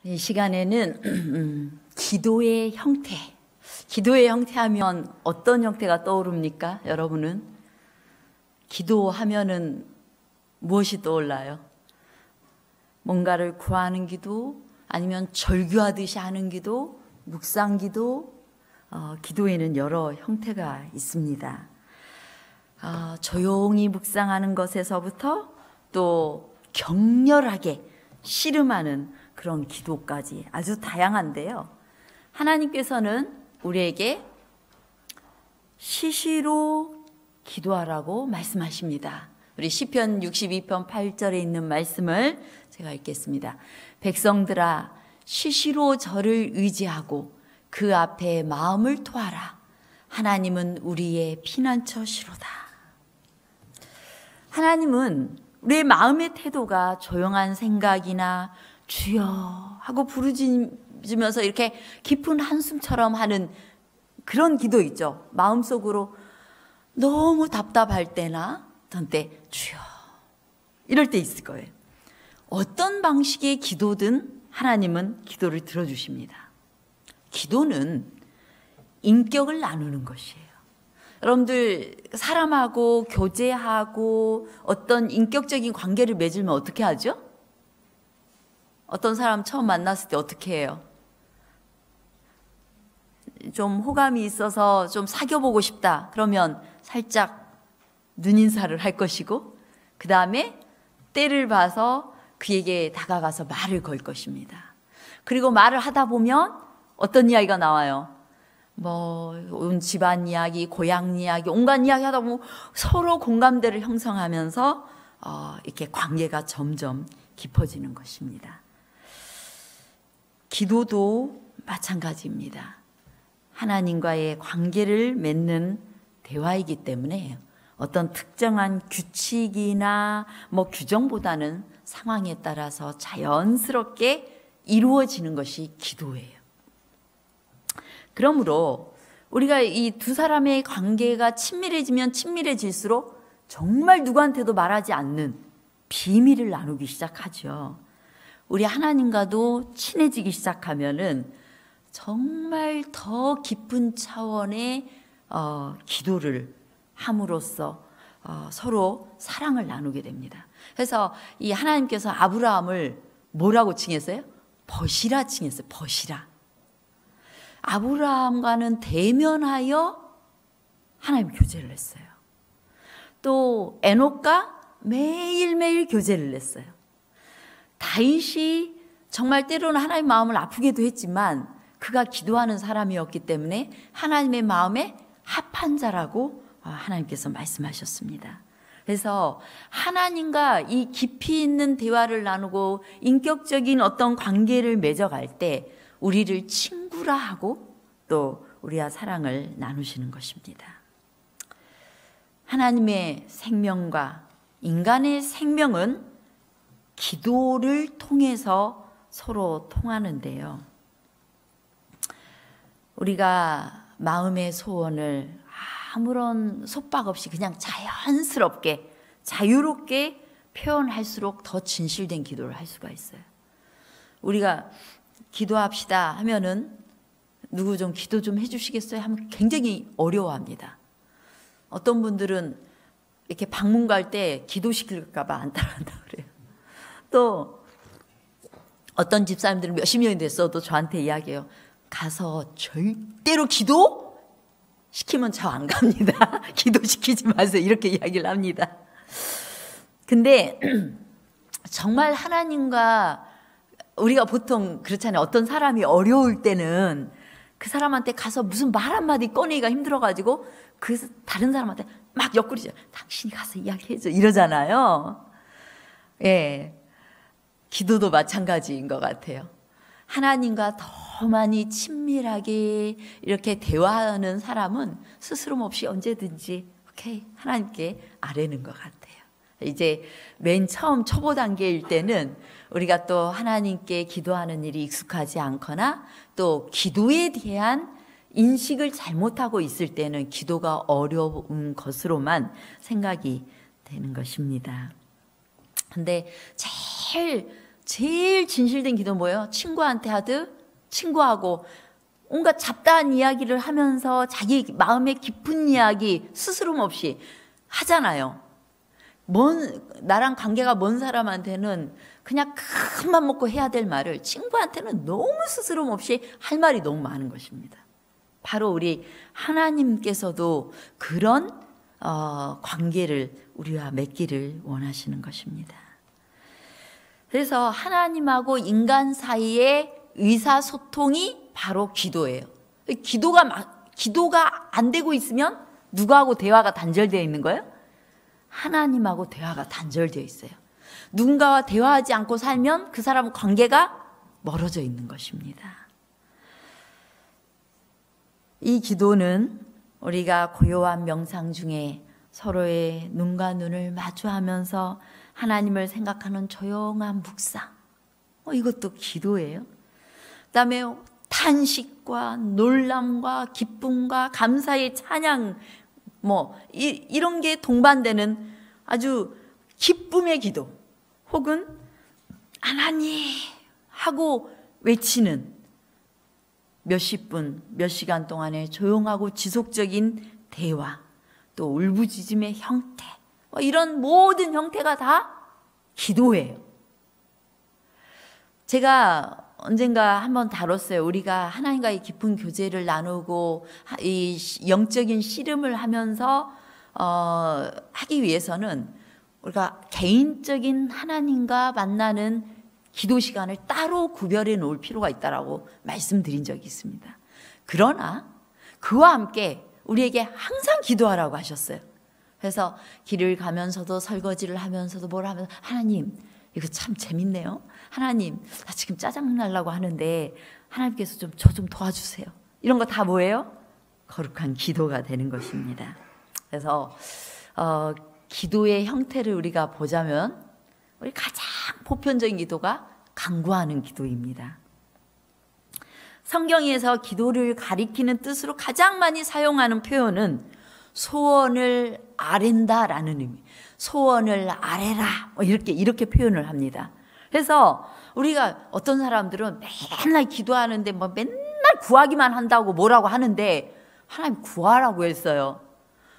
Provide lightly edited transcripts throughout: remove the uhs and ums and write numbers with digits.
이 시간에는 기도의 형태, 기도의 형태 하면 어떤 형태가 떠오릅니까? 여러분은? 기도하면은 무엇이 떠올라요? 뭔가를 구하는 기도, 아니면 절규하듯이 하는 기도, 묵상 기도, 기도에는 여러 형태가 있습니다. 조용히 묵상하는 것에서부터 또 격렬하게 씨름하는 그런 기도까지 아주 다양한데요. 하나님께서는 우리에게 시시로 기도하라고 말씀하십니다. 우리 시편 62편 8절에 있는 말씀을 제가 읽겠습니다. 백성들아, 시시로 저를 의지하고 그 앞에 마음을 토하라. 하나님은 우리의 피난처시로다. 하나님은 우리의 마음의 태도가 조용한 생각이나 주여 하고 부르짖으면서 이렇게 깊은 한숨처럼 하는 그런 기도 있죠. 마음속으로 너무 답답할 때나 어떤 때 주여 이럴 때 있을 거예요. 어떤 방식의 기도든 하나님은 기도를 들어주십니다. 기도는 인격을 나누는 것이에요. 여러분들 사람하고 교제하고 어떤 인격적인 관계를 맺으면 어떻게 하죠? 어떤 사람 처음 만났을 때 어떻게 해요? 좀 호감이 있어서 좀 사귀어보고 싶다. 그러면 살짝 눈인사를 할 것이고, 그 다음에 때를 봐서 그에게 다가가서 말을 걸 것입니다. 그리고 말을 하다 보면 어떤 이야기가 나와요? 온 집안 이야기, 고향 이야기, 온갖 이야기 하다 보면 서로 공감대를 형성하면서 이렇게 관계가 점점 깊어지는 것입니다. 기도도 마찬가지입니다. 하나님과의 관계를 맺는 대화이기 때문에 어떤 특정한 규칙이나 규정보다는 상황에 따라서 자연스럽게 이루어지는 것이 기도예요. 그러므로 우리가 이 두 사람의 관계가 친밀해지면 친밀해질수록 정말 누구한테도 말하지 않는 비밀을 나누기 시작하죠. 우리 하나님과도 친해지기 시작하면은 정말 더 깊은 차원의 기도를 함으로써 서로 사랑을 나누게 됩니다. 그래서 이 하나님께서 아브라함을 뭐라고 칭했어요? 벗이라 칭했어요. 벗이라. 아브라함과는 대면하여 하나님 교제를 했어요. 또 에녹과 매일매일 교제를 했어요. 다윗이 정말 때로는 하나님의 마음을 아프게도 했지만 그가 기도하는 사람이었기 때문에 하나님의 마음에 합한 자라고 하나님께서 말씀하셨습니다. 그래서 하나님과 이 깊이 있는 대화를 나누고 인격적인 어떤 관계를 맺어갈 때 우리를 친구라 하고 또 우리와 사랑을 나누시는 것입니다. 하나님의 생명과 인간의 생명은 기도를 통해서 서로 통하는데요. 우리가 마음의 소원을 아무런 속박 없이 그냥 자연스럽게 자유롭게 표현할수록 더 진실된 기도를 할 수가 있어요. 우리가 기도합시다 하면은 누구 좀 기도 좀 해주시겠어요? 하면 굉장히 어려워합니다. 어떤 분들은 이렇게 방문 갈 때 기도시킬까 봐 안 따라간다 그래요. 또 어떤 집사님들은 몇십 년이 됐어도 저한테 이야기해요. 가서 절대로 기도 시키면 저 안 갑니다. 기도시키지 마세요. 이렇게 이야기를 합니다. 근데 정말 하나님과 우리가 보통 그렇잖아요. 어떤 사람이 어려울 때는 그 사람한테 가서 무슨 말 한마디 꺼내기가 힘들어가지고 그 다른 사람한테 막 옆구리죠. 당신이 가서 이야기해줘 이러잖아요. 예, 기도도 마찬가지인 것 같아요. 하나님과 더 많이 친밀하게 이렇게 대화하는 사람은 스스럼 없이 언제든지 하나님께 아뢰는 것 같아요. 이제 맨 처음 초보 단계일 때는 우리가 또 하나님께 기도하는 일이 익숙하지 않거나 또 기도에 대한 인식을 잘못하고 있을 때는 기도가 어려운 것으로만 생각이 되는 것입니다. 근데 제일 제일 진실된 기도 뭐예요? 친구한테 하듯 친구하고 온갖 잡다한 이야기를 하면서 자기 마음의 깊은 이야기 스스럼 없이 하잖아요. 나랑 관계가 먼 사람한테는 그냥 큰 맘 먹고 해야 될 말을 친구한테는 너무 스스럼 없이 할 말이 너무 많은 것입니다. 바로 우리 하나님께서도 그런 관계를 우리와 맺기를 원하시는 것입니다. 그래서 하나님하고 인간 사이의 의사소통이 바로 기도예요. 기도가 안 되고 있으면 누구하고 대화가 단절되어 있는 거예요? 하나님하고 대화가 단절되어 있어요. 누군가와 대화하지 않고 살면 그 사람과 관계가 멀어져 있는 것입니다. 이 기도는 우리가 고요한 명상 중에 서로의 눈과 눈을 마주하면서 하나님을 생각하는 조용한 묵상, 이것도 기도예요. 그다음에 탄식과 놀람과 기쁨과 감사의 찬양, 이런 게 동반되는 아주 기쁨의 기도, 혹은 하나님 하고 외치는 몇십 분, 몇 시간 동안의 조용하고 지속적인 대화, 또 울부짖음의 형태, 이런 모든 형태가 다 기도예요. 제가 언젠가 한번 다뤘어요. 우리가 하나님과의 깊은 교제를 나누고 이 영적인 씨름을 하면서 하기 위해서는 우리가 개인적인 하나님과 만나는 기도 시간을 따로 구별해 놓을 필요가 있다라고 말씀드린 적이 있습니다. 그러나 그와 함께 우리에게 항상 기도하라고 하셨어요. 그래서 길을 가면서도 설거지를 하면서도 뭘 하면서 하나님, 이거 참 재밌네요. 하나님, 나 지금 짜증 나려고 하는데 하나님께서 저 좀 도와주세요. 이런 거 다 뭐예요? 거룩한 기도가 되는 것입니다. 그래서 기도의 형태를 우리가 보자면 우리 가장 보편적인 기도가 간구하는 기도입니다. 성경에서 기도를 가리키는 뜻으로 가장 많이 사용하는 표현은 소원을 아랜다라는 의미, 소원을 아뢰라, 이렇게 표현을 합니다. 그래서 우리가 어떤 사람들은 맨날 기도하는데 맨날 구하기만 한다고 뭐라고 하는데 하나님 구하라고 했어요.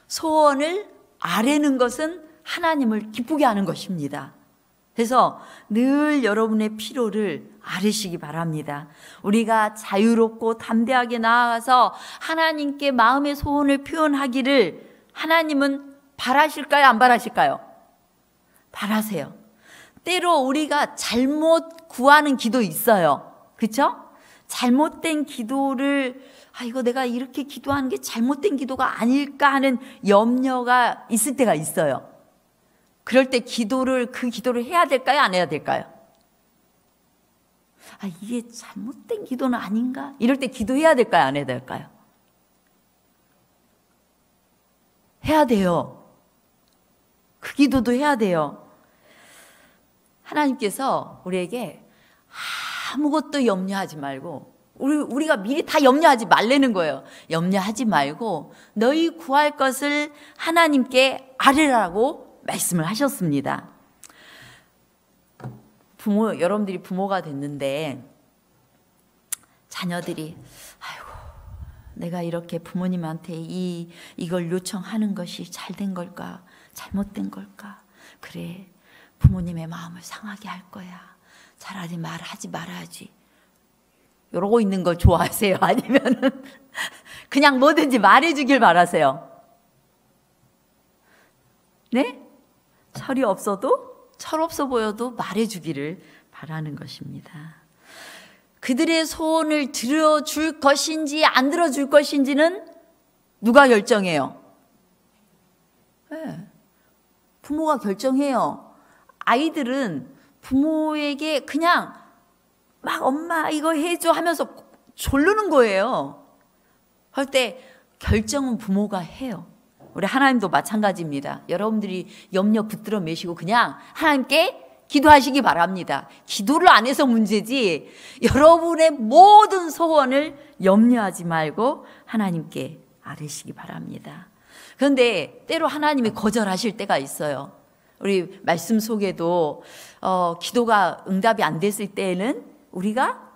소원을 아뢰는 것은 하나님을 기쁘게 하는 것입니다. 그래서 늘 여러분의 필요를 아뢰시기 바랍니다. 우리가 자유롭고 담대하게 나아가서 하나님께 마음의 소원을 표현하기를 하나님은 바라실까요? 안 바라실까요? 바라세요. 때로 우리가 잘못 구하는 기도 있어요. 그렇죠? 잘못된 기도를 이거 내가 이렇게 기도하는 게 잘못된 기도가 아닐까 하는 염려가 있을 때가 있어요. 그럴 때 그 기도를 해야 될까요? 안 해야 될까요? 이게 잘못된 기도는 아닌가? 이럴 때 기도해야 될까요? 안 해야 될까요? 해야 돼요. 그 기도도 해야 돼요. 하나님께서 우리에게 아무것도 염려하지 말고 우리가 미리 다 염려하지 말라는 거예요. 염려하지 말고 너희 구할 것을 하나님께 아뢰라고 말씀을 하셨습니다. 여러분들이 부모가 됐는데 자녀들이 내가 이렇게 부모님한테 이걸 요청하는 것이 잘된 걸까? 잘못된 걸까? 그래, 부모님의 마음을 상하게 할 거야. 차라리 말하지 말아야지. 이러고 있는 걸 좋아하세요? 아니면은 그냥 뭐든지 말해주길 바라세요? 네? 철이 없어도, 철없어 보여도 말해주기를 바라는 것입니다. 그들의 소원을 들어줄 것인지 안 들어줄 것인지는 누가 결정해요? 네, 부모가 결정해요. 아이들은 부모에게 그냥 막 엄마 이거 해줘 하면서 졸르는 거예요. 할 때 결정은 부모가 해요. 우리 하나님도 마찬가지입니다. 여러분들이 염려 붙들어 매시고 그냥 하나님께 기도하시기 바랍니다. 기도를 안 해서 문제지 여러분의 모든 소원을 염려하지 말고 하나님께 아뢰시기 바랍니다. 그런데 때로 하나님이 거절하실 때가 있어요. 우리 말씀 속에도 기도가 응답이 안 됐을 때에는 우리가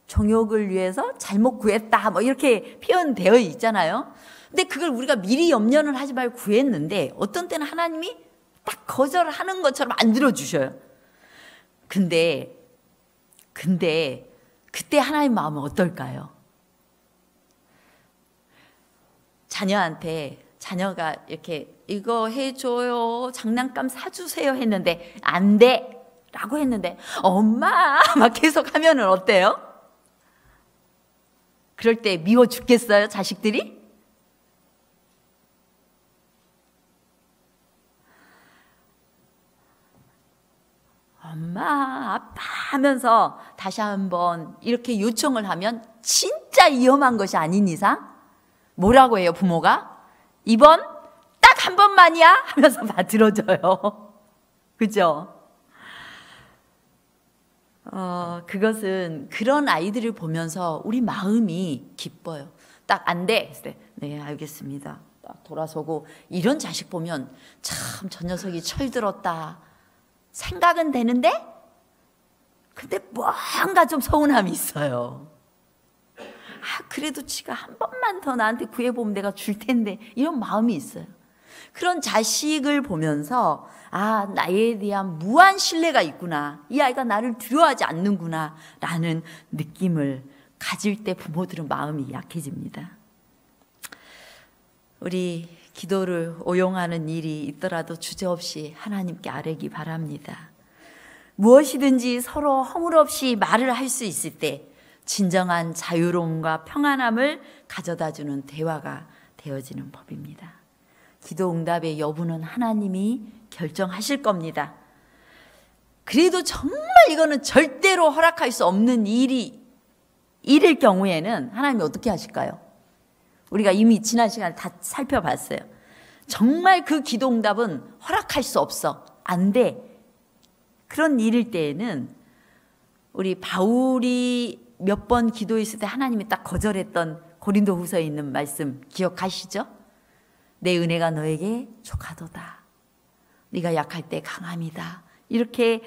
정욕을 위해서 잘못 구했다 뭐 이렇게 표현되어 있잖아요. 근데 그걸 우리가 미리 염려는 하지 말고 구했는데 어떤 때는 하나님이 딱 거절하는 것처럼 안 들어주셔요. 근데 그때 하나님 마음은 어떨까요? 자녀가 이렇게 이거 해줘요, 장난감 사주세요 했는데 안 돼 라고 했는데 엄마 막 계속 하면은 어때요? 그럴 때 미워 죽겠어요, 자식들이? 엄마, 아빠 하면서 다시 한번 이렇게 요청을 하면 진짜 위험한 것이 아닌 이상 뭐라고 해요, 부모가? 이번 딱 한 번만이야 하면서 다 들어줘요. 그죠? 그것은 그런 아이들을 보면서 우리 마음이 기뻐요. 딱 안 돼 했을 때 네, 알겠습니다. 딱 돌아서고 이런 자식 보면 참 저 녀석이 철들었다 생각은 되는데 근데 뭔가 좀 서운함이 있어요. 그래도 지가 한 번만 더 나한테 구해보면 내가 줄 텐데 이런 마음이 있어요. 그런 자식을 보면서 나에 대한 무한 신뢰가 있구나, 이 아이가 나를 두려워하지 않는구나 라는 느낌을 가질 때 부모들은 마음이 약해집니다. 우리 기도를 오용하는 일이 있더라도 주저없이 하나님께 아뢰기 바랍니다. 무엇이든지 서로 허물없이 말을 할 수 있을 때 진정한 자유로움과 평안함을 가져다주는 대화가 되어지는 법입니다. 기도 응답의 여부는 하나님이 결정하실 겁니다. 그래도 정말 이거는 절대로 허락할 수 없는 일일 경우에는 하나님이 어떻게 하실까요? 우리가 이미 지난 시간에 다 살펴봤어요. 정말 그 기도 응답은 허락할 수 없어, 안 돼, 그런 일일 때에는 우리 바울이 몇 번 기도했을 때 하나님이 딱 거절했던 고린도후서에 있는 말씀 기억하시죠? 내 은혜가 너에게 족하도다, 네가 약할 때 강함이다, 이렇게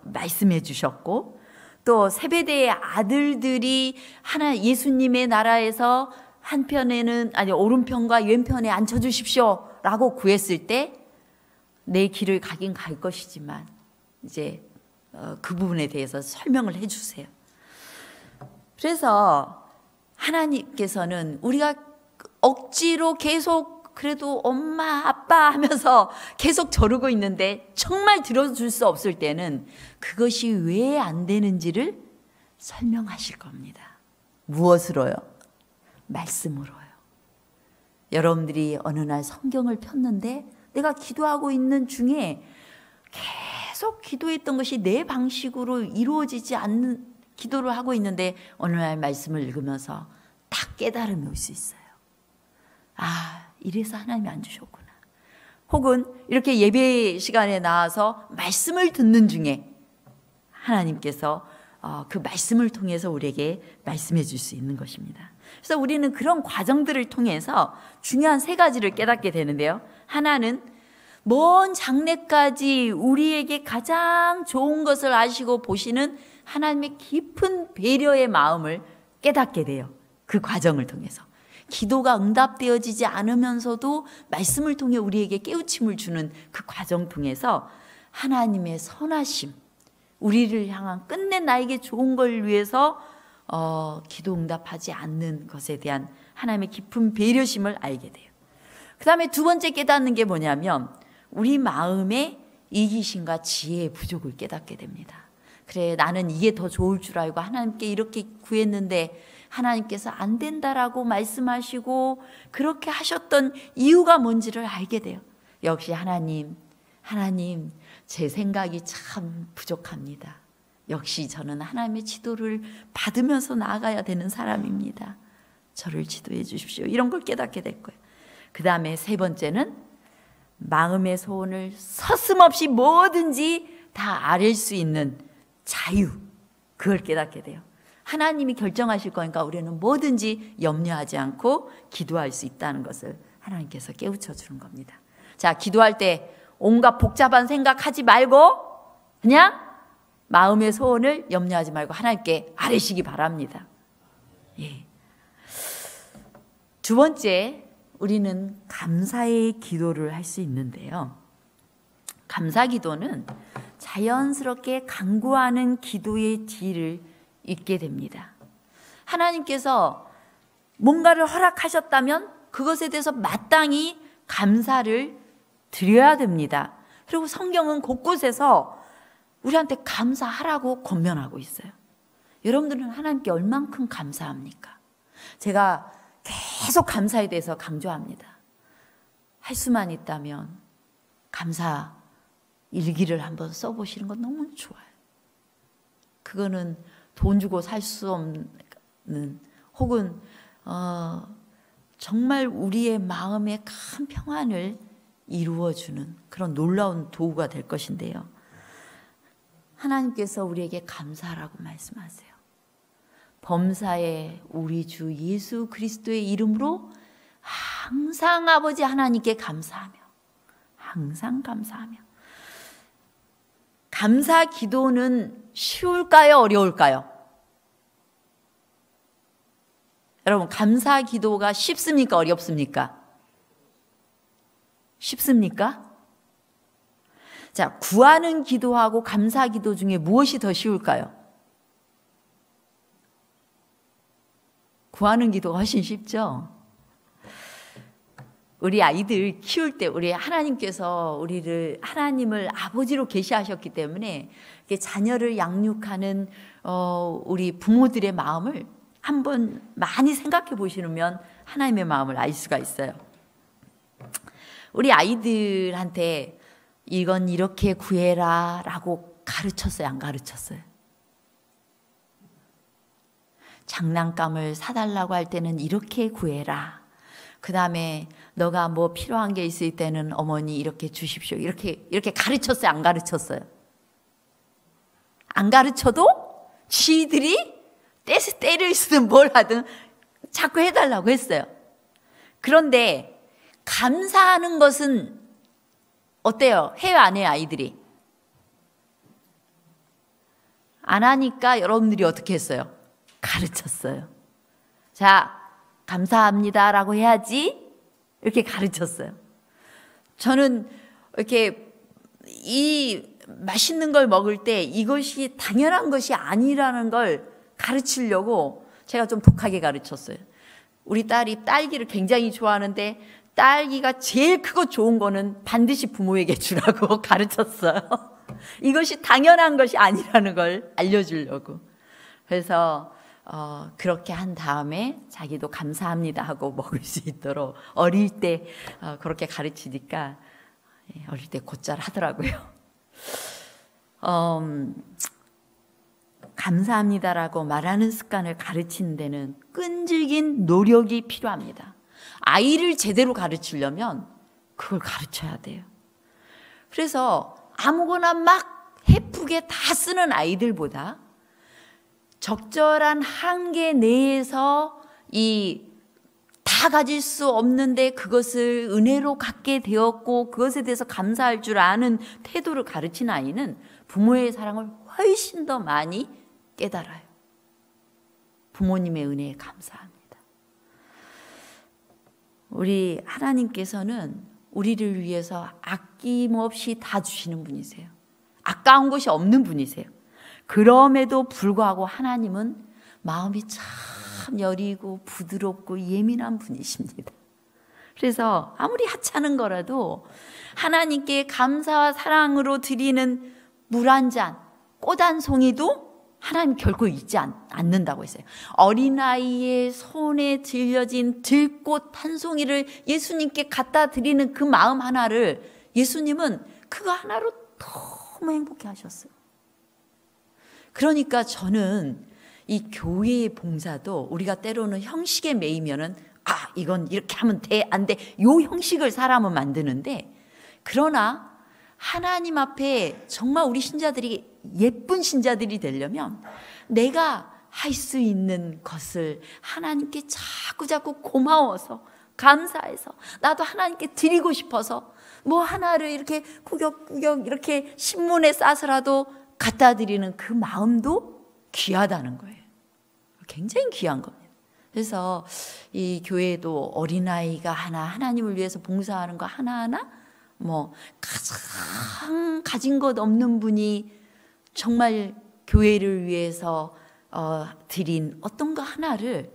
말씀해 주셨고, 또 세베대의 아들들이 예수님의 나라에서 한편에는 오른편과 왼편에 앉혀주십시오 라고 구했을 때 내 길을 가긴 갈 것이지만 이제 그 부분에 대해서 설명을 해주세요. 그래서 하나님께서는 우리가 억지로 계속 그래도 엄마 아빠 하면서 계속 저르고 있는데 정말 들어줄 수 없을 때는 그것이 왜 안 되는지를 설명하실 겁니다. 무엇으로요? 말씀으로요. 여러분들이 어느 날 성경을 폈는데 내가 기도하고 있는 중에 계속 기도했던 것이 내 방식으로 이루어지지 않는 기도를 하고 있는데 어느 날 말씀을 읽으면서 딱 깨달음이 올 수 있어요. 이래서 하나님이 안 주셨구나. 혹은 이렇게 예배 시간에 나와서 말씀을 듣는 중에 하나님께서 그 말씀을 통해서 우리에게 말씀해 줄 수 있는 것입니다. 그래서 우리는 그런 과정들을 통해서 중요한 세 가지를 깨닫게 되는데요. 하나는 먼 장래까지 우리에게 가장 좋은 것을 아시고 보시는 하나님의 깊은 배려의 마음을 깨닫게 돼요. 그 과정을 통해서. 기도가 응답되어지지 않으면서도 말씀을 통해 우리에게 깨우침을 주는 그 과정 통해서 하나님의 선하심, 우리를 향한 끝내 나에게 좋은 걸 위해서 기도 응답하지 않는 것에 대한 하나님의 깊은 배려심을 알게 돼요. 그 다음에 두 번째 깨닫는 게 뭐냐면 우리 마음의 이기심과 지혜의 부족을 깨닫게 됩니다. 그래, 나는 이게 더 좋을 줄 알고 하나님께 이렇게 구했는데 하나님께서 안 된다라고 말씀하시고 그렇게 하셨던 이유가 뭔지를 알게 돼요. 역시 하나님 제 생각이 참 부족합니다. 역시 저는 하나님의 지도를 받으면서 나아가야 되는 사람입니다. 저를 지도해 주십시오. 이런 걸 깨닫게 될 거예요. 그 다음에 세 번째는 마음의 소원을 서슴없이 뭐든지 다 아뢰 수 있는 자유, 그걸 깨닫게 돼요. 하나님이 결정하실 거니까 우리는 뭐든지 염려하지 않고 기도할 수 있다는 것을 하나님께서 깨우쳐 주는 겁니다. 자, 기도할 때 온갖 복잡한 생각하지 말고 그냥 마음의 소원을 염려하지 말고 하나님께 아뢰시기 바랍니다. 예. 두 번째, 우리는 감사의 기도를 할 수 있는데요. 감사 기도는 자연스럽게 간구하는 기도의 질을 잊게 됩니다. 하나님께서 뭔가를 허락하셨다면 그것에 대해서 마땅히 감사를 드려야 됩니다. 그리고 성경은 곳곳에서 우리한테 감사하라고 권면하고 있어요. 여러분들은 하나님께 얼만큼 감사합니까? 제가 계속 감사에 대해서 강조합니다. 할 수만 있다면 감사 일기를 한번 써보시는 건 너무 좋아요. 그거는 돈 주고 살 수 없는, 혹은 정말 우리의 마음에 큰 평안을 이루어주는 그런 놀라운 도구가 될 것인데요. 하나님께서 우리에게 감사하라고 말씀하세요. 범사에 우리 주 예수 그리스도의 이름으로 항상 아버지 하나님께 감사하며, 항상 감사하며. 감사 기도는 쉬울까요? 어려울까요? 여러분, 감사 기도가 쉽습니까? 어렵습니까? 쉽습니까? 자, 구하는 기도하고 감사 기도 중에 무엇이 더 쉬울까요? 구하는 기도가 훨씬 쉽죠? 우리 아이들 키울 때 우리 하나님께서 하나님을 아버지로 계시하셨기 때문에 자녀를 양육하는 우리 부모들의 마음을 한번 많이 생각해 보시면 하나님의 마음을 알 수가 있어요. 우리 아이들한테 이건 이렇게 구해라 라고 가르쳤어요? 안 가르쳤어요? 장난감을 사달라고 할 때는 이렇게 구해라. 그 다음에 너가 뭐 필요한 게 있을 때는 어머니 이렇게 주십시오. 이렇게 가르쳤어요? 안 가르쳤어요? 안 가르쳐도 지들이 때를 쓰든 뭘 하든 자꾸 해달라고 했어요. 그런데 감사하는 것은 어때요? 해요, 안 해요, 아이들이? 안 하니까 여러분들이 어떻게 했어요? 가르쳤어요. 자, 감사합니다라고 해야지. 이렇게 가르쳤어요. 저는 이렇게 이 맛있는 걸 먹을 때 이것이 당연한 것이 아니라는 걸 가르치려고 제가 좀 독하게 가르쳤어요. 우리 딸이 딸기를 굉장히 좋아하는데 딸기가 제일 크고 좋은 거는 반드시 부모에게 주라고 가르쳤어요. 이것이 당연한 것이 아니라는 걸 알려주려고. 그래서 그렇게 한 다음에 자기도 감사합니다 하고 먹을 수 있도록 어릴 때 그렇게 가르치니까 어릴 때 곧잘 하더라고요. 감사합니다라고 말하는 습관을 가르치는 데는 끈질긴 노력이 필요합니다. 아이를 제대로 가르치려면 그걸 가르쳐야 돼요. 그래서 아무거나 막 해프게 다 쓰는 아이들보다 적절한 한계 내에서 다 가질 수 없는데 그것을 은혜로 갖게 되었고 그것에 대해서 감사할 줄 아는 태도를 가르치는 아이는 부모의 사랑을 훨씬 더 많이 깨달아요. 부모님의 은혜에 감사합니다. 우리 하나님께서는 우리를 위해서 아낌없이 다 주시는 분이세요. 아까운 것이 없는 분이세요. 그럼에도 불구하고 하나님은 마음이 참 여리고 부드럽고 예민한 분이십니다. 그래서 아무리 하찮은 거라도 하나님께 감사와 사랑으로 드리는 물 한 잔, 꽃 한 송이도 하나님 결코 잊지 않는다고 했어요. 어린아이의 손에 들려진 들꽃 한 송이를 예수님께 갖다 드리는 그 마음 하나를 예수님은 그거 하나로 너무 행복해 하셨어요. 그러니까 저는 이 교회의 봉사도 우리가 때로는 형식에 매이면은 이건 이렇게 하면 돼, 안 돼, 요 형식을 사람은 만드는데, 그러나 하나님 앞에 정말 우리 신자들이 예쁜 신자들이 되려면 내가 할 수 있는 것을 하나님께 자꾸 고마워서 감사해서 나도 하나님께 드리고 싶어서 뭐 하나를 이렇게 구격구격 이렇게 신문에 싸서라도 갖다 드리는 그 마음도 귀하다는 거예요. 굉장히 귀한 겁니다. 그래서 이 교회도 어린아이가 하나님을 위해서 봉사하는 거 하나하나, 뭐 가장 가진 것 없는 분이 정말 교회를 위해서 드린 어떤 거 하나를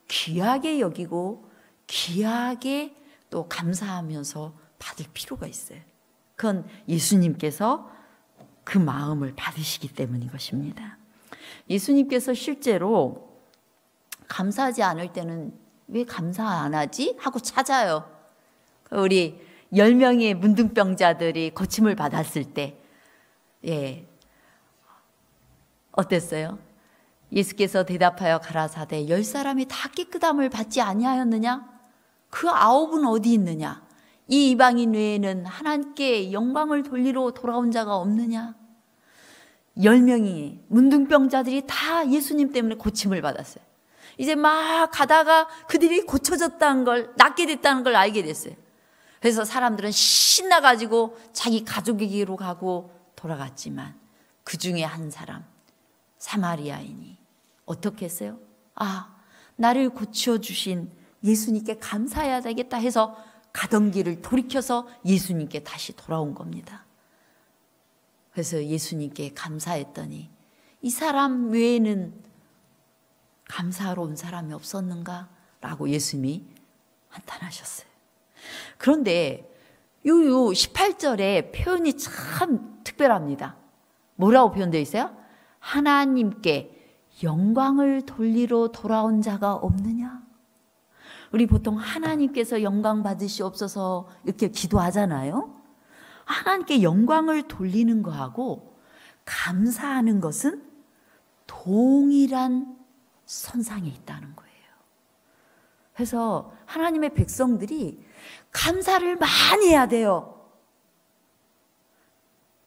귀하게 여기고 귀하게 또 감사하면서 받을 필요가 있어요. 그건 예수님께서 그 마음을 받으시기 때문인 것입니다. 예수님께서 실제로 감사하지 않을 때는 왜 감사 안 하지? 하고 찾아요. 우리 10명의 문둥병자들이 고침을 받았을 때, 어땠어요? 예수께서 대답하여 가라사대 10사람이 다 깨끗함을 받지 아니하였느냐? 그 9은 어디 있느냐? 이 이방인 외에는 하나님께 영광을 돌리러 돌아온 자가 없느냐? 10명이 문둥병자들이 다 예수님 때문에 고침을 받았어요. 이제 막 가다가 그들이 고쳐졌다는 걸, 낫게 됐다는 걸 알게 됐어요. 그래서 사람들은 신나가지고 자기 가족에게로 가고 돌아갔지만 그 중에 한 사람, 사마리아인이 어떻게 했어요? 나를 고쳐주신 예수님께 감사해야 되겠다 해서 가던 길을 돌이켜서 예수님께 다시 돌아온 겁니다. 그래서 예수님께 감사했더니 이 사람 외에는 감사하러 온 사람이 없었는가? 라고 예수님이 한탄하셨어요. 그런데 요 18절에 표현이 참 특별합니다. 뭐라고 표현되어 있어요? 하나님께 영광을 돌리러 돌아온 자가 없느냐? 우리 보통 하나님께서 영광 받으시옵소서 이렇게 기도하잖아요. 하나님께 영광을 돌리는 거하고 감사하는 것은 동일한 선상에 있다는 거예요. 그래서 하나님의 백성들이 감사를 많이 해야 돼요.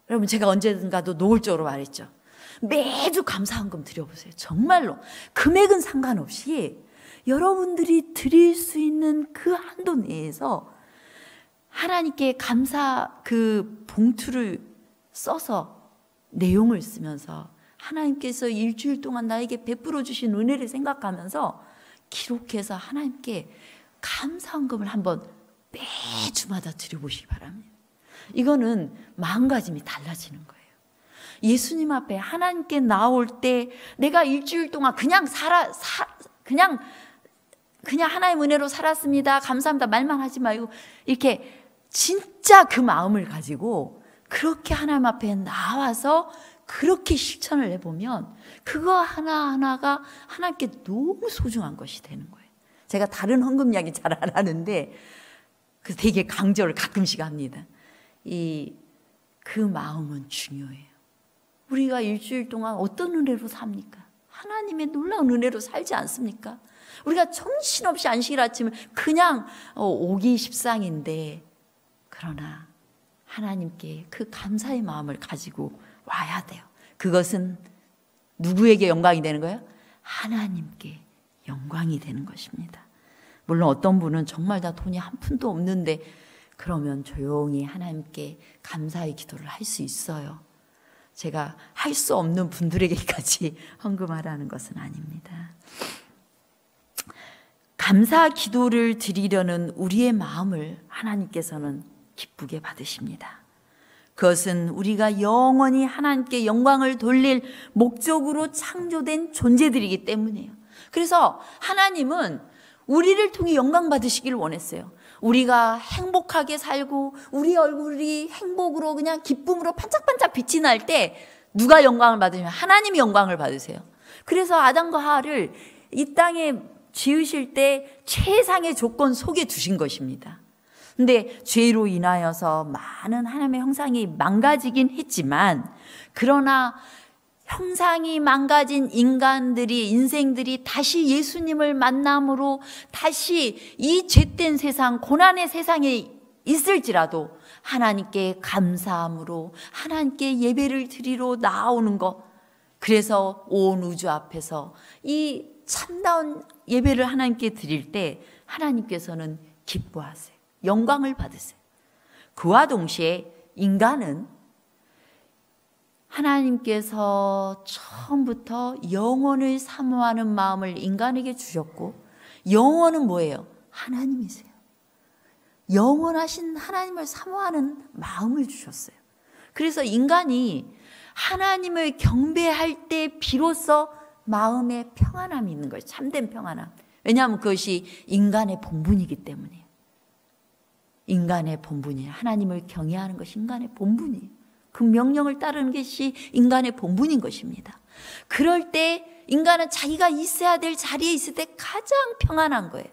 여러분, 제가 언제든가도 노골적으로 말했죠. 매주 감사헌금 드려보세요. 정말로 금액은 상관없이 여러분들이 드릴 수 있는 그 한도 내에서 하나님께 감사 그 봉투를 써서 내용을 쓰면서 하나님께서 일주일 동안 나에게 베풀어 주신 은혜를 생각하면서 기록해서 하나님께 감사헌금을 한번 매주마다 드려보시기 바랍니다. 이거는 마음가짐이 달라지는 거예요. 예수님 앞에 하나님께 나올 때 내가 일주일 동안 그냥 하나님 은혜로 살았습니다, 감사합니다 말만 하지 말고 이렇게 진짜 그 마음을 가지고 그렇게 하나님 앞에 나와서 그렇게 실천을 해보면 그거 하나하나가 하나님께 너무 소중한 것이 되는 거예요. 제가 다른 헌금 이야기 잘 안 하는데 되게 강조를 가끔씩 합니다. 그 마음은 중요해요. 우리가 일주일 동안 어떤 은혜로 삽니까? 하나님의 놀라운 은혜로 살지 않습니까? 우리가 정신없이 안식일 아침을 그냥 오기 십상인데, 그러나 하나님께 그 감사의 마음을 가지고 와야 돼요. 그것은 누구에게 영광이 되는 거예요? 하나님께 영광이 되는 것입니다. 물론 어떤 분은 정말 다 돈이 한 푼도 없는데 그러면 조용히 하나님께 감사의 기도를 할 수 있어요. 제가 할 수 없는 분들에게까지 헌금하라는 것은 아닙니다. 감사 기도를 드리려는 우리의 마음을 하나님께서는 기쁘게 받으십니다. 그것은 우리가 영원히 하나님께 영광을 돌릴 목적으로 창조된 존재들이기 때문이에요. 그래서 하나님은 우리를 통해 영광 받으시기를 원했어요. 우리가 행복하게 살고 우리 얼굴이 행복으로 그냥 기쁨으로 반짝반짝 빛이 날 때 누가 영광을 받으시면 하나님이 영광을 받으세요. 그래서 아담과 하와를 이 땅에 지으실 때 최상의 조건 속에 두신 것입니다. 근데 죄로 인하여서 많은 하나님의 형상이 망가지긴 했지만, 그러나 형상이 망가진 인생들이 다시 예수님을 만남으로 다시 이 죄된 세상, 고난의 세상에 있을지라도 하나님께 감사함으로 하나님께 예배를 드리러 나오는 것, 그래서 온 우주 앞에서 이 참다운 예배를 하나님께 드릴 때 하나님께서는 기뻐하세요. 영광을 받으세요. 그와 동시에 인간은 하나님께서 처음부터 영원을 사모하는 마음을 인간에게 주셨고, 영원은 뭐예요? 하나님이세요. 영원하신 하나님을 사모하는 마음을 주셨어요. 그래서 인간이 하나님을 경배할 때 비로소 마음에 평안함이 있는 거예요. 참된 평안함. 왜냐하면 그것이 인간의 본분이기 때문이에요. 인간의 본분이에요. 하나님을 경외하는 것이 인간의 본분이에요. 그 명령을 따르는 것이 인간의 본분인 것입니다. 그럴 때 인간은 자기가 있어야 될 자리에 있을 때 가장 평안한 거예요.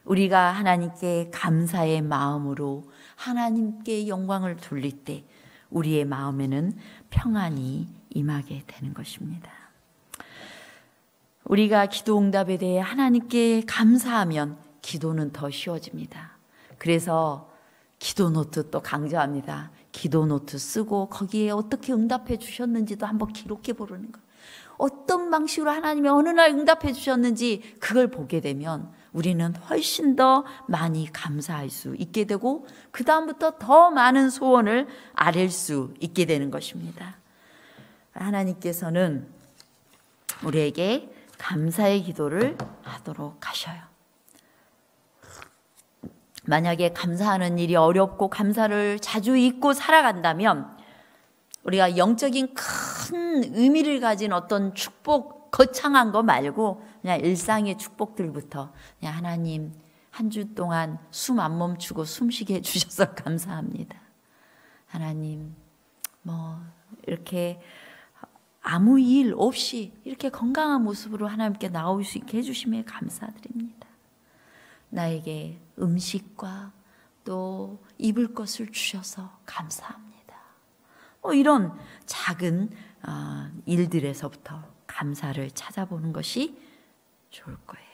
우리가 하나님께 감사의 마음으로 하나님께 영광을 돌릴 때 우리의 마음에는 평안이 임하게 되는 것입니다. 우리가 기도 응답에 대해 하나님께 감사하면 기도는 더 쉬워집니다. 그래서 기도 노트 또 강조합니다. 기도 노트 쓰고 거기에 어떻게 응답해 주셨는지도 한번 기록해 보라는 거예요. 어떤 방식으로 하나님이 어느 날 응답해 주셨는지 그걸 보게 되면 우리는 훨씬 더 많이 감사할 수 있게 되고 그 다음부터 더 많은 소원을 아랠 수 있게 되는 것입니다. 하나님께서는 우리에게 감사의 기도를 하도록 하셔요. 만약에 감사하는 일이 어렵고 감사를 자주 잊고 살아간다면 우리가 영적인 큰 의미를 가진 어떤 축복, 거창한 거 말고 그냥 일상의 축복들부터 그냥 하나님 한 주 동안 숨 안 멈추고 숨쉬게 해주셔서 감사합니다. 하나님 이렇게 아무 일 없이 이렇게 건강한 모습으로 하나님께 나올 수 있게 해주심에 감사드립니다. 나에게 음식과 또 입을 것을 주셔서 감사합니다. 이런 작은 일들에서부터 감사를 찾아보는 것이 좋을 거예요.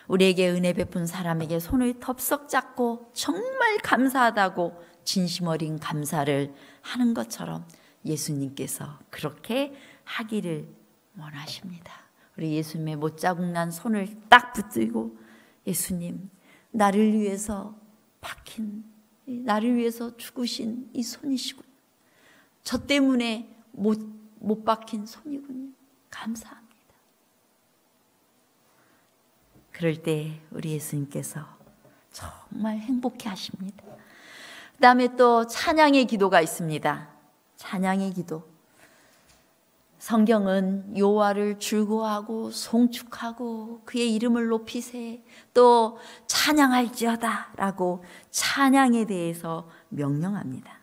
우리에게 은혜 베푼 사람에게 손을 덥석 잡고 정말 감사하다고 진심 어린 감사를 하는 것처럼 예수님께서 그렇게 하기를 원하십니다. 우리 예수님의 못자국 난 손을 딱 붙들고 예수님, 나를 위해서 박힌, 나를 위해서 죽으신 이 손이시군요. 저 때문에 못 박힌 손이군요. 감사합니다. 그럴 때 우리 예수님께서 정말 행복해 하십니다. 그 다음에 또 찬양의 기도가 있습니다. 찬양의 기도. 성경은 여호와를 즐거워하고 송축하고 그의 이름을 높이세 또 찬양할지어다 라고 찬양에 대해서 명령합니다.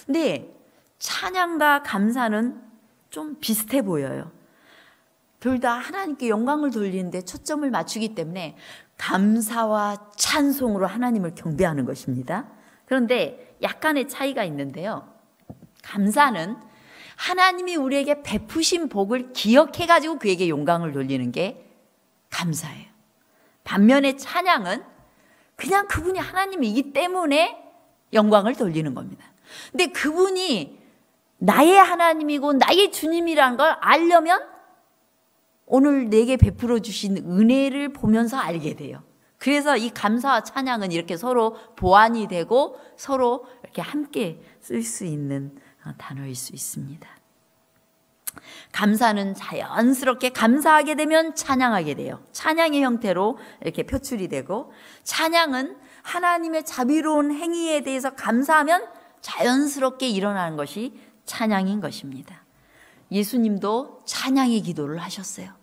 근데 찬양과 감사는 좀 비슷해 보여요. 둘 다 하나님께 영광을 돌리는데 초점을 맞추기 때문에 감사와 찬송으로 하나님을 경배하는 것입니다. 그런데 약간의 차이가 있는데요. 감사는 하나님이 우리에게 베푸신 복을 기억해가지고 그에게 영광을 돌리는 게 감사예요. 반면에 찬양은 그냥 그분이 하나님이기 때문에 영광을 돌리는 겁니다. 근데 그분이 나의 하나님이고 나의 주님이라는 걸 알려면 오늘 내게 베풀어 주신 은혜를 보면서 알게 돼요. 그래서 이 감사와 찬양은 이렇게 서로 보완이 되고 서로 이렇게 함께 쓸 수 있는 단어일 수 있습니다. 감사는 자연스럽게 감사하게 되면 찬양하게 돼요. 찬양의 형태로 이렇게 표출이 되고 찬양은 하나님의 자비로운 행위에 대해서 감사하면 자연스럽게 일어나는 것이 찬양인 것입니다. 예수님도 찬양의 기도를 하셨어요.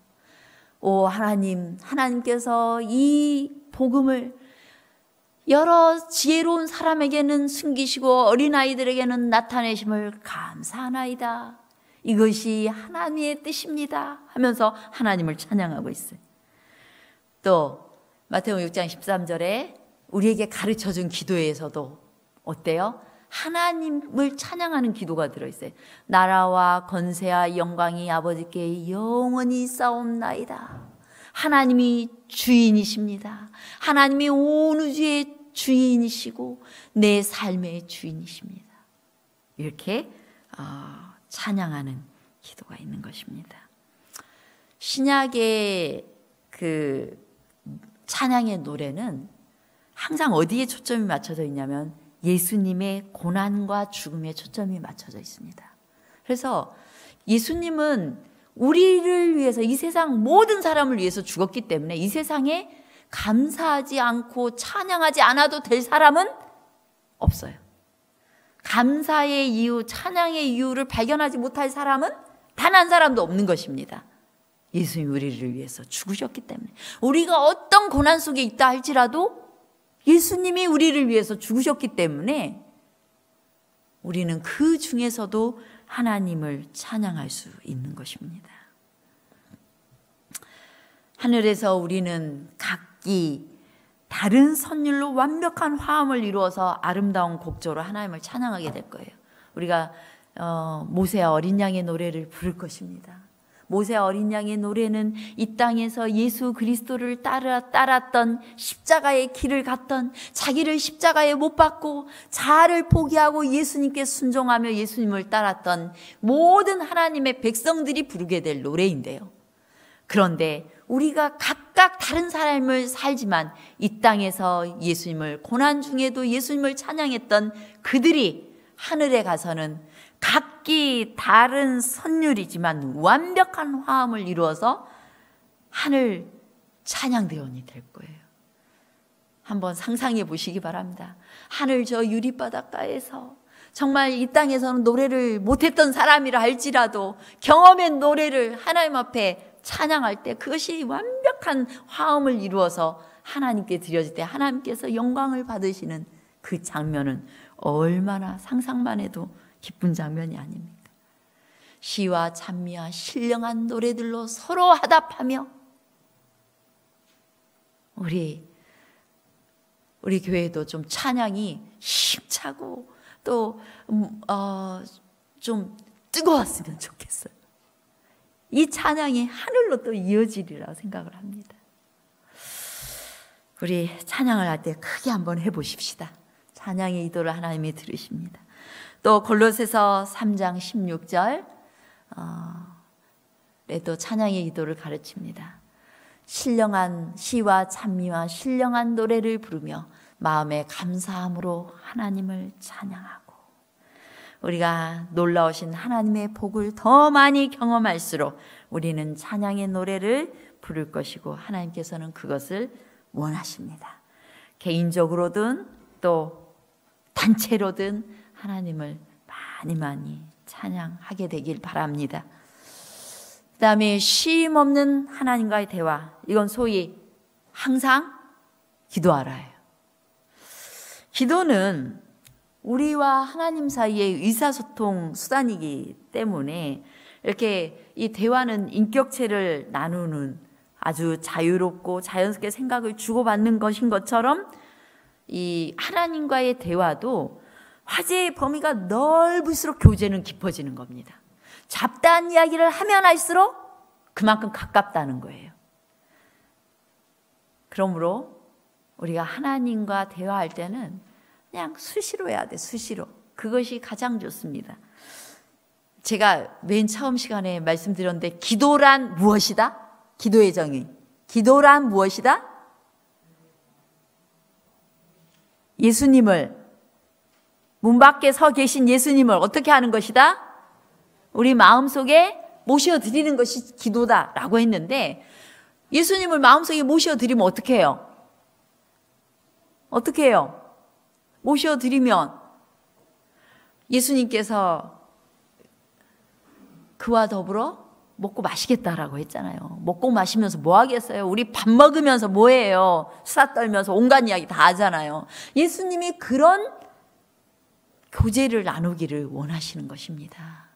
오 하나님, 하나님께서 이 복음을 여러 지혜로운 사람에게는 숨기시고 어린아이들에게는 나타내심을 감사하나이다. 이것이 하나님의 뜻입니다 하면서 하나님을 찬양하고 있어요. 또 마태복음 6장 13절에 우리에게 가르쳐준 기도에서도 어때요? 하나님을 찬양하는 기도가 들어있어요. 나라와 권세와 영광이 아버지께 영원히 싸움나이다. 하나님이 주인이십니다. 하나님이 온 우주의 주인이시고 내 삶의 주인이십니다. 이렇게 찬양하는 기도가 있는 것입니다. 신약의 그 찬양의 노래는 항상 어디에 초점이 맞춰져 있냐면 예수님의 고난과 죽음에 초점이 맞춰져 있습니다. 그래서 예수님은 우리를 위해서, 이 세상 모든 사람을 위해서 죽었기 때문에 이 세상에 감사하지 않고 찬양하지 않아도 될 사람은 없어요. 감사의 이유, 찬양의 이유를 발견하지 못할 사람은 단 한 사람도 없는 것입니다. 예수님이 우리를 위해서 죽으셨기 때문에. 우리가 어떤 고난 속에 있다 할지라도 예수님이 우리를 위해서 죽으셨기 때문에 우리는 그 중에서도 하나님을 찬양할 수 있는 것입니다. 하늘에서 우리는 각기 다른 선율로 완벽한 화음을 이루어서 아름다운 곡조로 하나님을 찬양하게 될 거예요. 우리가 모세와 어린 양의 노래를 부를 것입니다. 모세와 어린 양의 노래는 이 땅에서 예수 그리스도를 따랐던, 십자가의 길을 갔던, 자기를 십자가에 못 박고 자아를 포기하고 예수님께 순종하며 예수님을 따랐던 모든 하나님의 백성들이 부르게 될 노래인데요. 그런데 우리가 각각 다른 삶을 살지만 이 땅에서 예수님을, 고난 중에도 예수님을 찬양했던 그들이 하늘에 가서는 각기 다른 선율이지만 완벽한 화음을 이루어서 하늘 찬양대원이 될 거예요. 한번 상상해 보시기 바랍니다. 하늘 저 유리바닷가에서 정말 이 땅에서는 노래를 못했던 사람이라 할지라도 경험한 노래를 하나님 앞에 찬양할 때 그것이 완벽한 화음을 이루어서 하나님께 드려질 때 하나님께서 영광을 받으시는 그 장면은 얼마나 상상만 해도 기쁜 장면이 아닙니까? 시와 찬미와 신령한 노래들로 서로 화답하며 우리 교회도 좀 찬양이 힘차고 또 좀 뜨거웠으면 좋겠어요. 이 찬양이 하늘로 또 이어지리라 생각을 합니다. 우리 찬양을 할 때 크게 한번 해보십시다. 찬양의 의도를 하나님이 들으십니다. 또 골로새서 3장 16절 또 찬양의 의도를 가르칩니다. 신령한 시와 찬미와 신령한 노래를 부르며 마음에 감사함으로 하나님을 찬양하고, 우리가 놀라우신 하나님의 복을 더 많이 경험할수록 우리는 찬양의 노래를 부를 것이고 하나님께서는 그것을 원하십니다. 개인적으로든 또 단체로든 하나님을 많이 찬양하게 되길 바랍니다. 그 다음에 쉼 없는 하나님과의 대화, 이건 소위 항상 기도하라예요. 기도는 우리와 하나님 사이의 의사소통 수단이기 때문에 이렇게 이 대화는 인격체를 나누는 아주 자유롭고 자연스럽게 생각을 주고받는 것인 것처럼 이 하나님과의 대화도 화제의 범위가 넓을수록 교제는 깊어지는 겁니다. 잡다한 이야기를 하면 할수록 그만큼 가깝다는 거예요. 그러므로 우리가 하나님과 대화할 때는 그냥 수시로 해야 돼, 수시로. 그것이 가장 좋습니다. 제가 맨 처음 시간에 말씀드렸는데 기도란 무엇이다? 기도의 정의. 기도란 무엇이다? 예수님을, 문 밖에 서 계신 예수님을 어떻게 하는 것이다? 우리 마음속에 모셔드리는 것이 기도다라고 했는데, 예수님을 마음속에 모셔드리면 어떻게 해요? 어떻게 해요? 모셔드리면 예수님께서 그와 더불어 먹고 마시겠다라고 했잖아요. 먹고 마시면서 뭐 하겠어요? 우리 밥 먹으면서 뭐 해요? 수다 떨면서 온갖 이야기 다 하잖아요. 예수님이 그런 교제를 나누기를 원하시는 것입니다.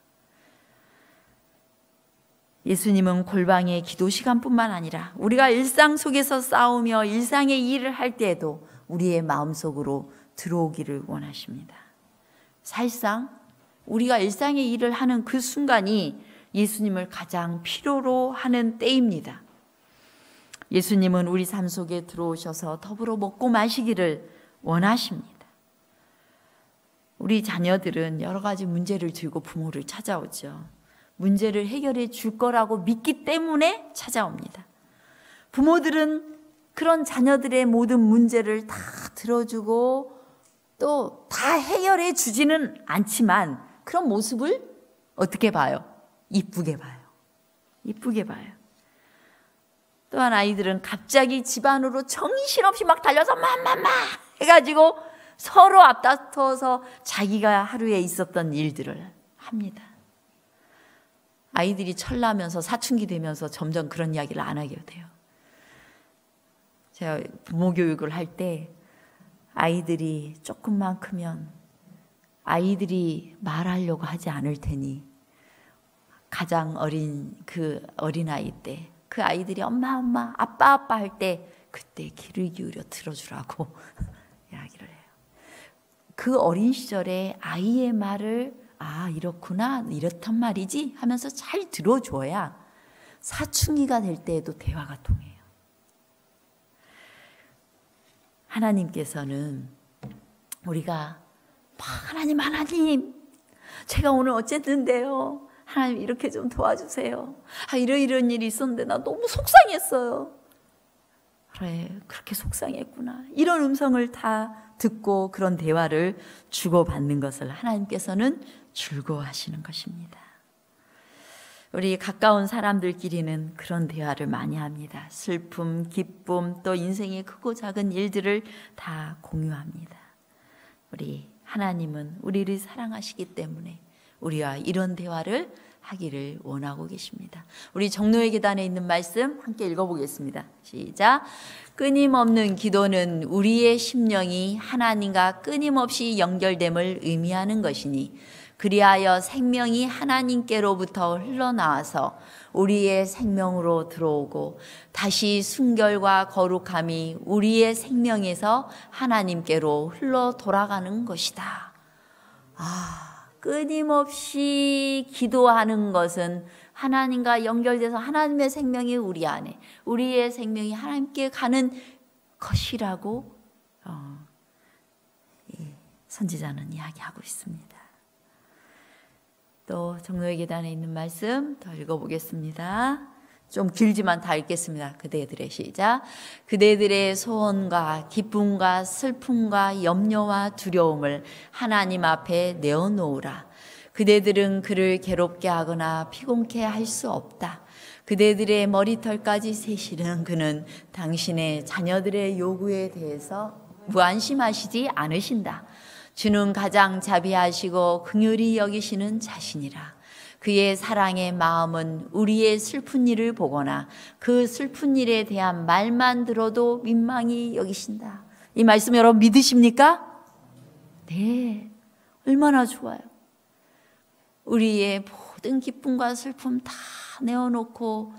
예수님은 골방의 기도 시간뿐만 아니라 우리가 일상 속에서 싸우며 일상의 일을 할 때에도 우리의 마음속으로 들어오기를 원하십니다. 사실상 우리가 일상의 일을 하는 그 순간이 예수님을 가장 필요로 하는 때입니다. 예수님은 우리 삶 속에 들어오셔서 더불어 먹고 마시기를 원하십니다. 우리 자녀들은 여러 가지 문제를 들고 부모를 찾아오죠. 문제를 해결해 줄 거라고 믿기 때문에 찾아옵니다. 부모들은 그런 자녀들의 모든 문제를 다 들어주고 또 다 해결해 주지는 않지만 그런 모습을 어떻게 봐요? 이쁘게 봐요. 이쁘게 봐요. 또한 아이들은 갑자기 집 안으로 정신없이 막 달려서 맘맘마 해가지고 서로 앞다퉈서 자기가 하루에 있었던 일들을 합니다. 아이들이 철나면서 사춘기 되면서 점점 그런 이야기를 안 하게 돼요. 제가 부모 교육을 할 때 아이들이 조금만 크면 아이들이 말하려고 하지 않을 테니 가장 어린 그 어린아이 때 그 아이들이 엄마 엄마 아빠 아빠 할 때 그때 귀를 기울여 들어주라고 이야기를 해요. 그 어린 시절에 아이의 말을 아 이렇구나 이렇단 말이지 하면서 잘 들어줘야 사춘기가 될 때에도 대화가 통해요. 하나님께서는 우리가 하나님 제가 오늘 어쨌는데요 하나님 이렇게 좀 도와주세요. 이런 일이 있었는데 나 너무 속상했어요. 그래 그렇게 속상했구나. 이런 음성을 다 듣고 그런 대화를 주고받는 것을 하나님께서는 즐거워하시는 것입니다. 우리 가까운 사람들끼리는 그런 대화를 많이 합니다. 슬픔, 기쁨, 또 인생의 크고 작은 일들을 다 공유합니다. 우리 하나님은 우리를 사랑하시기 때문에 우리와 이런 대화를 하기를 원하고 계십니다. 우리 정노의 계단에 있는 말씀 함께 읽어보겠습니다. 시작. 끊임없는 기도는 우리의 심령이 하나님과 끊임없이 연결됨을 의미하는 것이니 그리하여 생명이 하나님께로부터 흘러나와서 우리의 생명으로 들어오고 다시 순결과 거룩함이 우리의 생명에서 하나님께로 흘러 돌아가는 것이다. 끊임없이 기도하는 것은 하나님과 연결돼서 하나님의 생명이 우리 안에, 우리의 생명이 하나님께 가는 것이라고 선지자는 이야기하고 있습니다. 또 정노의 계단에 있는 말씀 더 읽어보겠습니다. 좀 길지만 다 읽겠습니다. 그대들의 시작. 그대들의 소원과 기쁨과 슬픔과 염려와 두려움을 하나님 앞에 내어놓으라. 그대들은 그를 괴롭게 하거나 피곤케 할 수 없다. 그대들의 머리털까지 세시는 그는 당신의 자녀들의 요구에 대해서 무안심하시지 않으신다. 주는 가장 자비하시고 긍휼히 여기시는 자신이라. 그의 사랑의 마음은 우리의 슬픈 일을 보거나 그 슬픈 일에 대한 말만 들어도 민망히 여기신다. 이 말씀 여러분 믿으십니까? 네, 얼마나 좋아요. 우리의 모든 기쁨과 슬픔 다 내어놓고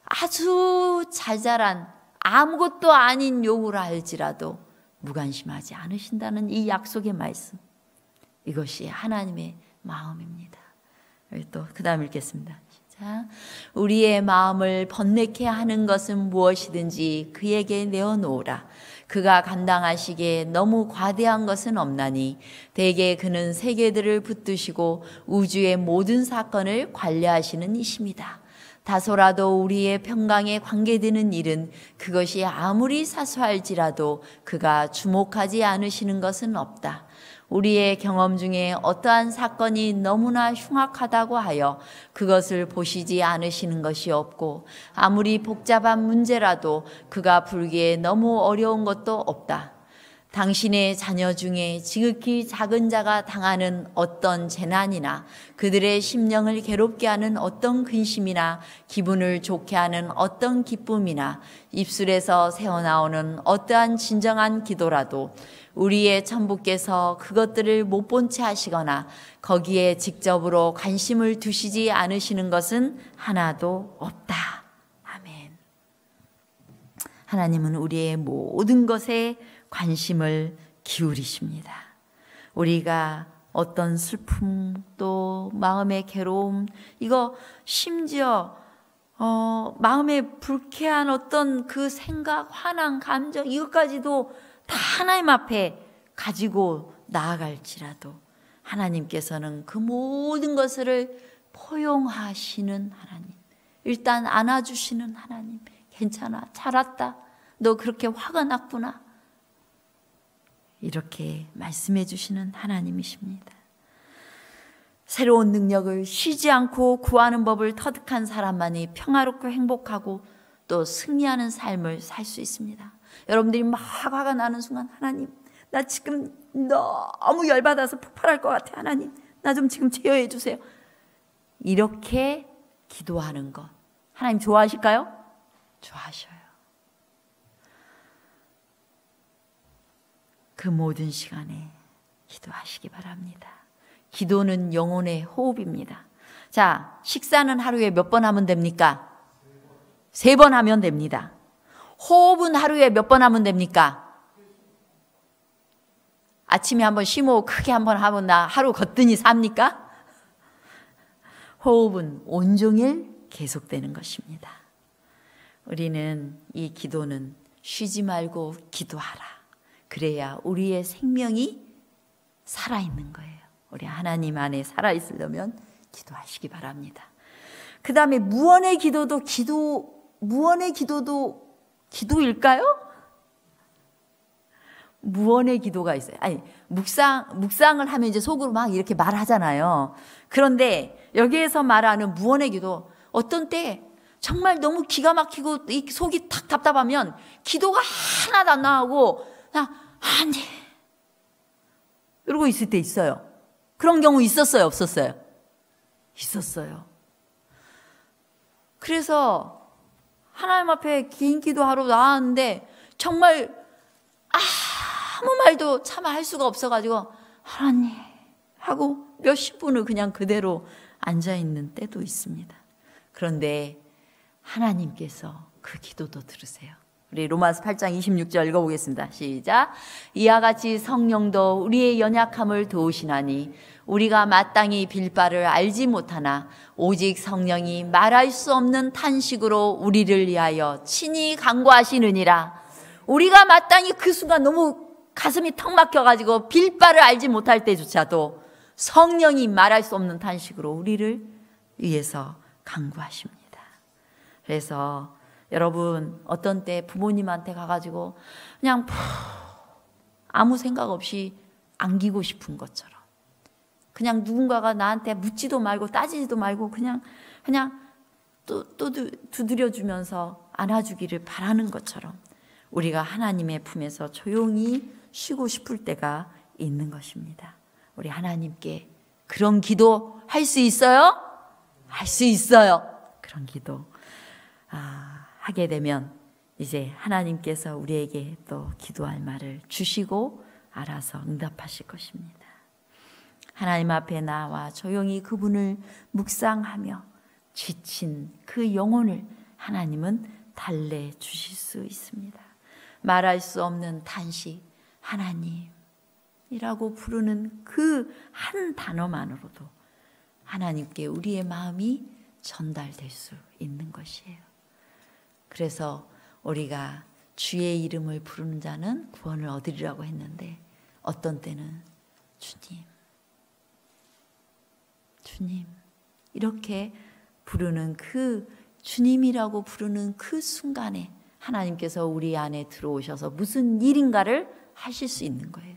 아주 자잘한 아무것도 아닌 요구를 할지라도 무관심하지 않으신다는 이 약속의 말씀, 이것이 하나님의 마음입니다. 또 그 다음 읽겠습니다. 시작. 우리의 마음을 번뇌케 하는 것은 무엇이든지 그에게 내어놓으라. 그가 감당하시기에 너무 과대한 것은 없나니 대개 그는 세계들을 붙드시고 우주의 모든 사건을 관리하시는 이십니다. 다소라도 우리의 평강에 관계되는 일은 그것이 아무리 사소할지라도 그가 주목하지 않으시는 것은 없다. 우리의 경험 중에 어떠한 사건이 너무나 흉악하다고 하여 그것을 보시지 않으시는 것이 없고 아무리 복잡한 문제라도 그가 풀기에 너무 어려운 것도 없다. 당신의 자녀 중에 지극히 작은 자가 당하는 어떤 재난이나 그들의 심령을 괴롭게 하는 어떤 근심이나 기분을 좋게 하는 어떤 기쁨이나 입술에서 새어나오는 어떠한 진정한 기도라도 우리의 천부께서 그것들을 못 본 채 하시거나 거기에 직접으로 관심을 두시지 않으시는 것은 하나도 없다. 아멘. 하나님은 우리의 모든 것에 관심을 기울이십니다. 우리가 어떤 슬픔 또 마음의 괴로움 이거 심지어 마음에 불쾌한 어떤 그 생각, 화난 감정 이것까지도 다 하나님 앞에 가지고 나아갈지라도 하나님께서는 그 모든 것을 포용하시는 하나님, 일단 안아주시는 하나님, 괜찮아, 잘 왔다, 너 그렇게 화가 났구나, 이렇게 말씀해 주시는 하나님이십니다. 새로운 능력을 쉬지 않고 구하는 법을 터득한 사람만이 평화롭고 행복하고 또 승리하는 삶을 살 수 있습니다. 여러분들이 막 화가 나는 순간, 하나님, 나 지금 너무 열받아서 폭발할 것 같아. 하나님, 나 좀 지금 제어해 주세요. 이렇게 기도하는 것, 하나님 좋아하실까요? 좋아하셔요. 그 모든 시간에 기도하시기 바랍니다. 기도는 영혼의 호흡입니다. 자, 식사는 하루에 몇 번 하면 됩니까? 3번 하면 됩니다. 호흡은 하루에 몇 번 하면 됩니까? 아침에 한번 심호흡 크게 한번 하면 나 하루 걷더니 삽니까? 호흡은 온종일 계속되는 것입니다. 우리는 이 기도는 쉬지 말고 기도하라. 그래야 우리의 생명이 살아있는 거예요. 우리 하나님 안에 살아있으려면 기도하시기 바랍니다. 그 다음에 무언의 기도도 기도일까요? 무언의 기도가 있어요. 아니, 묵상을 하면 이제 속으로 막 이렇게 말하잖아요. 그런데 여기에서 말하는 무언의 기도, 어떤 때 정말 너무 기가 막히고 이 속이 탁 답답하면 기도가 하나도 안 나오고 그냥 아니 이러고 있을 때 있어요. 그런 경우 있었어요, 없었어요? 있었어요. 그래서 하나님 앞에 긴 기도하러 나왔는데 정말 아무 말도 차마 할 수가 없어가지고 하나님 하고 몇십 분을 그냥 그대로 앉아있는 때도 있습니다. 그런데 하나님께서 그 기도도 들으세요. 우리 로마서 8장 26절 읽어보겠습니다. 시작. 이와 같이 성령도 우리의 연약함을 도우시나니 우리가 마땅히 빌 바를 알지 못하나 오직 성령이 말할 수 없는 탄식으로 우리를 위하여 친히 간구하시느니라. 우리가 마땅히 그 순간 너무 가슴이 턱 막혀가지고 빌 바를 알지 못할 때조차도 성령이 말할 수 없는 탄식으로 우리를 위해서 간구하십니다. 그래서 여러분 어떤 때 부모님한테 가가지고 그냥 아무 생각 없이 안기고 싶은 것처럼 그냥 누군가가 나한테 묻지도 말고 따지지도 말고 그냥 또 두드려주면서 안아주기를 바라는 것처럼 우리가 하나님의 품에서 조용히 쉬고 싶을 때가 있는 것입니다. 우리 하나님께 그런 기도 할 수 있어요? 할 수 있어요. 그런 기도 하게 되면 이제 하나님께서 우리에게 또 기도할 말을 주시고 알아서 응답하실 것입니다. 하나님 앞에 나와 조용히 그분을 묵상하며 지친 그 영혼을 하나님은 달래주실 수 있습니다. 말할 수 없는 탄식, 하나님이라고 부르는 그 한 단어만으로도 하나님께 우리의 마음이 전달될 수 있는 것이에요. 그래서 우리가 주의 이름을 부르는 자는 구원을 얻으리라고 했는데 어떤 때는 주님 이렇게 부르는 그 주님이라고 부르는 그 순간에 하나님께서 우리 안에 들어오셔서 무슨 일인가를 하실 수 있는 거예요.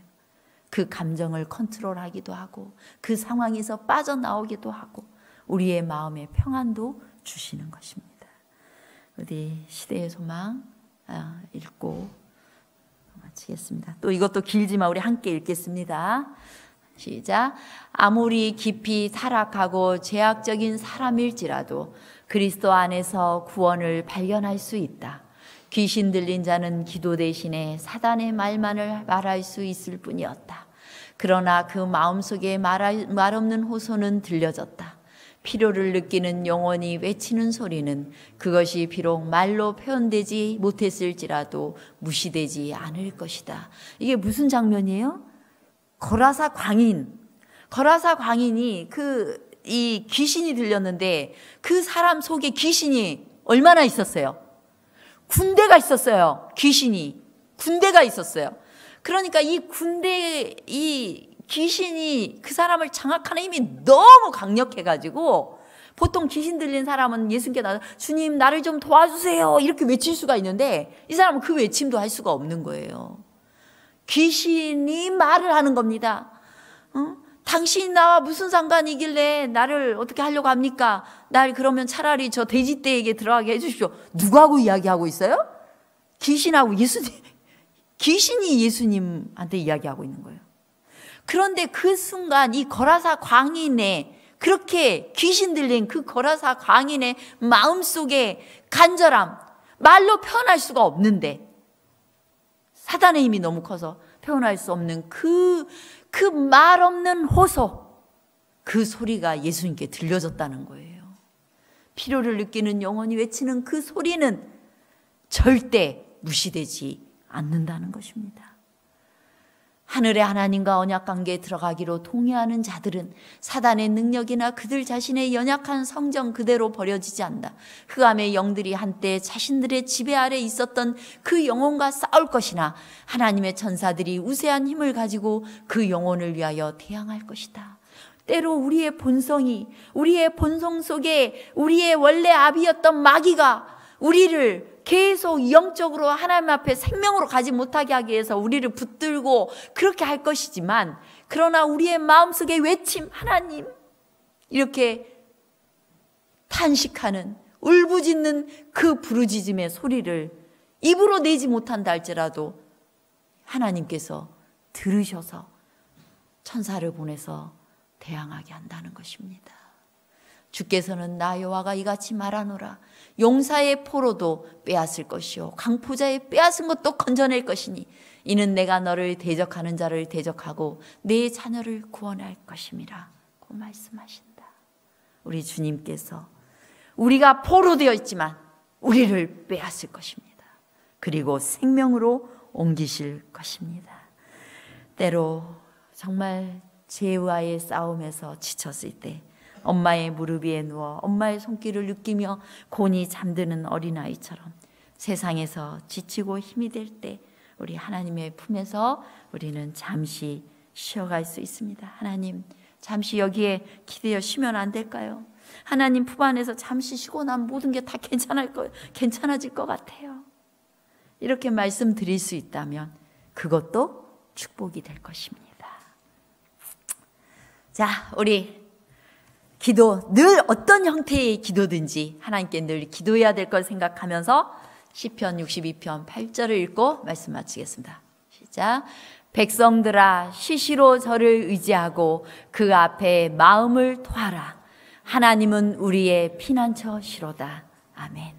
그 감정을 컨트롤하기도 하고 그 상황에서 빠져나오기도 하고 우리의 마음의 평안도 주시는 것입니다. 우리 시대의 소망 읽고 마치겠습니다. 또 이것도 길지만 우리 함께 읽겠습니다. 시작. 아무리 깊이 타락하고 죄악적인 사람일지라도 그리스도 안에서 구원을 발견할 수 있다. 귀신 들린 자는 기도 대신에 사단의 말만을 말할 수 있을 뿐이었다. 그러나 그 마음속에 말 없는 호소는 들려졌다. 필요를 느끼는 영혼이 외치는 소리는 그것이 비록 말로 표현되지 못했을지라도 무시되지 않을 것이다. 이게 무슨 장면이에요? 거라사 광인이 이 귀신이 들렸는데 그 사람 속에 귀신이 얼마나 있었어요? 군대가 있었어요. 군대가 있었어요. 그러니까 이 귀신이 그 사람을 장악하는 힘이 너무 강력해가지고 보통 귀신 들린 사람은 예수님께 나서 주님 나를 좀 도와주세요 이렇게 외칠 수가 있는데 이 사람은 그 외침도 할 수가 없는 거예요. 귀신이 말을 하는 겁니다. 당신이 나와 무슨 상관이길래 나를 어떻게 하려고 합니까? 날 그러면 차라리 저 돼지떼에게 들어가게 해주십시오. 누구하고 이야기하고 있어요? 귀신하고 예수님. 귀신이 예수님한테 이야기하고 있는 거예요. 그런데 그 순간 이 거라사 광인의, 그렇게 귀신 들린 그 거라사 광인의 마음속에 간절함, 말로 표현할 수가 없는데, 사단의 힘이 너무 커서 표현할 수 없는 그 말 없는 호소, 그 소리가 예수님께 들려졌다는 거예요. 필요를 느끼는 영혼이 외치는 그 소리는 절대 무시되지 않는다는 것입니다. 하늘의 하나님과 언약관계에 들어가기로 동의하는 자들은 사단의 능력이나 그들 자신의 연약한 성정 그대로 버려지지 않는다. 흑암의 영들이 한때 자신들의 지배 아래 있었던 그 영혼과 싸울 것이나 하나님의 천사들이 우세한 힘을 가지고 그 영혼을 위하여 대항할 것이다. 때로 우리의 본성이, 우리의 본성 속에 우리의 원래 아비였던 마귀가 우리를 계속 영적으로 하나님 앞에 생명으로 가지 못하게 하기 위해서 우리를 붙들고 그렇게 할 것이지만, 그러나 우리의 마음속에 외침, 하나님, 이렇게 탄식하는, 울부짖는 그 부르짖음의 소리를 입으로 내지 못한다 할지라도 하나님께서 들으셔서 천사를 보내서 대항하게 한다는 것입니다. 주께서는 나 여호와가 이같이 말하노라. 용사의 포로도 빼앗을 것이요 강포자의 빼앗은 것도 건져낼 것이니 이는 내가 너를 대적하는 자를 대적하고 내 자녀를 구원할 것임이라 고 말씀하신다. 우리 주님께서 우리가 포로 되어 있지만 우리를 빼앗을 것입니다. 그리고 생명으로 옮기실 것입니다. 때로 정말 죄와의 싸움에서 지쳤을 때 엄마의 무릎 위에 누워 엄마의 손길을 느끼며 곤히 잠드는 어린아이처럼 세상에서 지치고 힘이 들 때 우리 하나님의 품에서 우리는 잠시 쉬어갈 수 있습니다. 하나님, 잠시 여기에 기대어 쉬면 안 될까요? 하나님 품 안에서 잠시 쉬고 나면 모든 게 다 괜찮아질 것 같아요. 이렇게 말씀드릴 수 있다면 그것도 축복이 될 것입니다. 자, 우리 기도, 늘 어떤 형태의 기도든지 하나님께 늘 기도해야 될 걸 생각하면서 시편 62편 8절을 읽고 말씀 마치겠습니다. 시작. 백성들아 시시로 저를 의지하고 그 앞에 마음을 토하라. 하나님은 우리의 피난처시로다. 아멘.